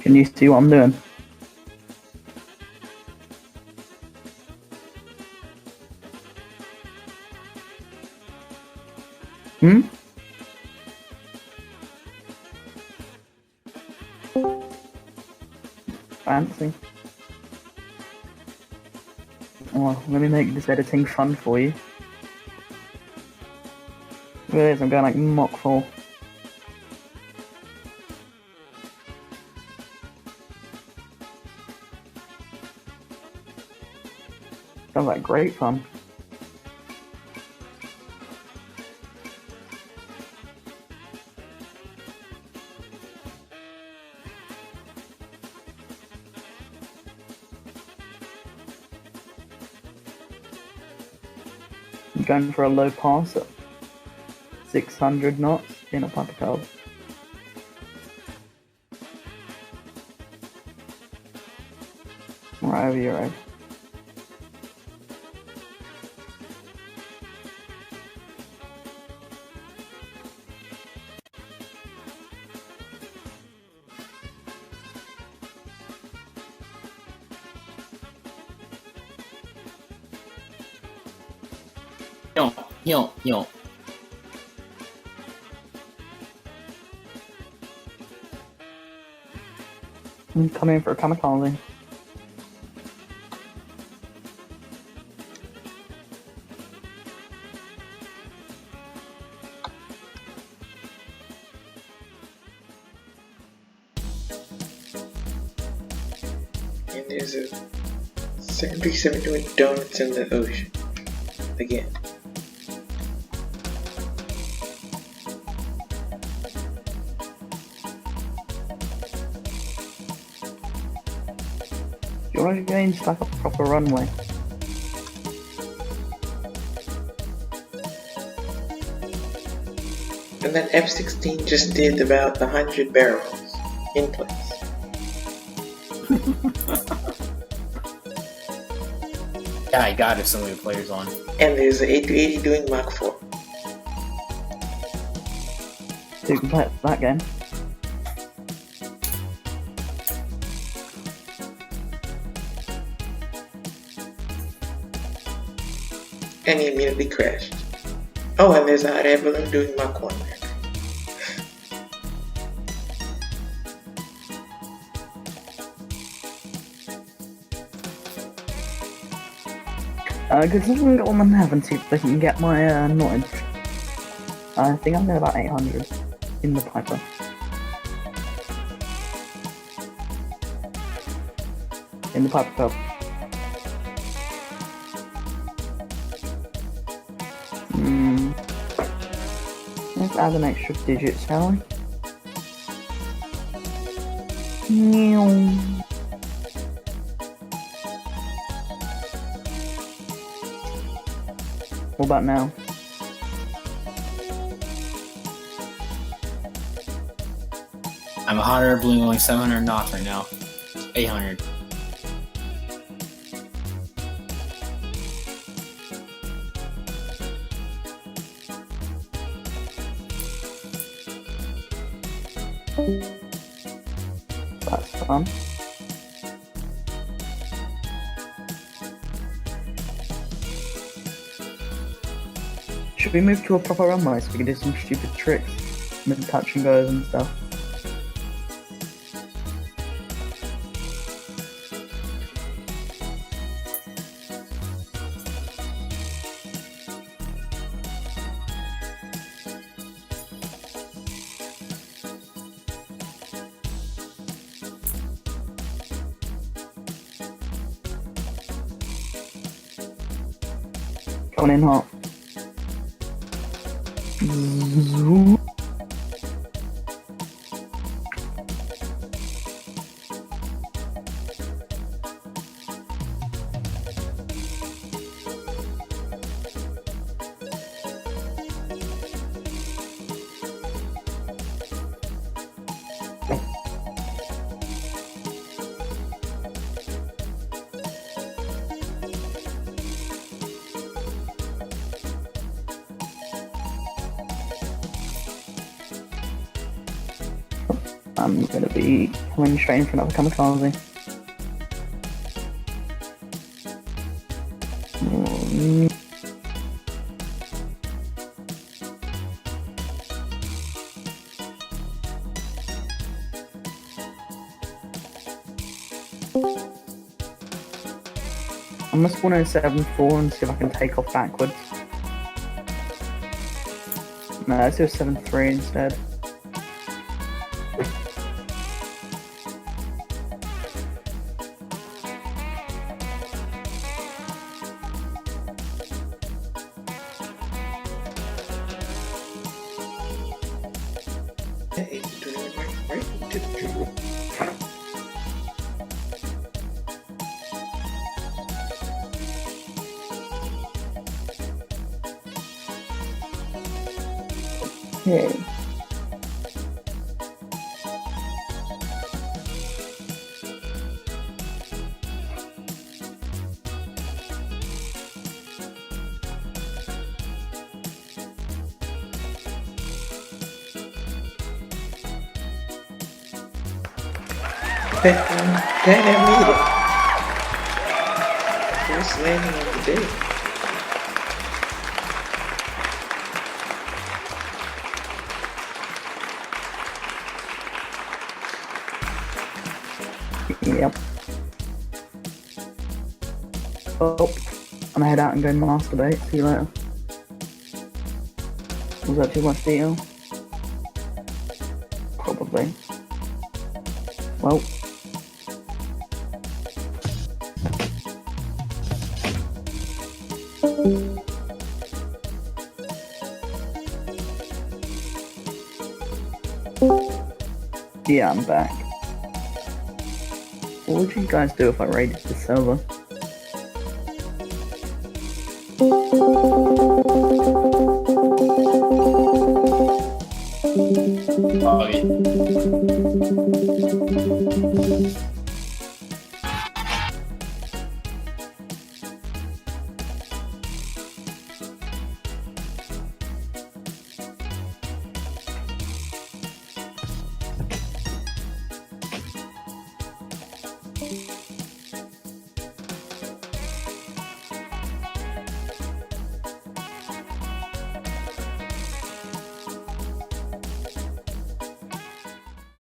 Can you see what I'm doing? Hmm? Fancy. Well, let me make this editing fun for you. Look at this, I'm going like Mach 4. Sounds like great fun. I'm going for a low pass at 600 knots in a Piper Cub. Right over your head. Yo. I'm coming in for a kamikaze. And there's a 737 doing donuts in the ocean. Again. You're already going to stack up a proper runway. And that F-16 just did about 100 barrels in place. Yeah, I got it. So many players on. And there's an A380 doing Mach 4. So you can play that game. And he immediately crashed. Oh, and there's a hot air balloon doing Mach 1. Because I haven't got on the nav and see if they can get my knowledge. I think I'm at about 800 in the Piper. In the Piper Cub. Let's add an extra digit, shall we? Meow. What about now? I'm a hot air balloon going 700 knots right now. 800. That's fun. Should we move to a proper runway so we can do some stupid tricks with touch and goes and stuff? Coming in hot. I'm gonna be coming straight in front of a kamikaze. Mm. I'm gonna spawn in a 7-4 and see if I can take off backwards. No, let's do a 7-3 instead. Hey, 21 right to the dribble. Okay. Damn me! First landing of the day. Yep. Oh, I'm gonna head out and go masturbate. See you later. Was that too much detail? Probably. Well. Yeah, I'm back. What would you guys do if I raided the server? Oh, yeah.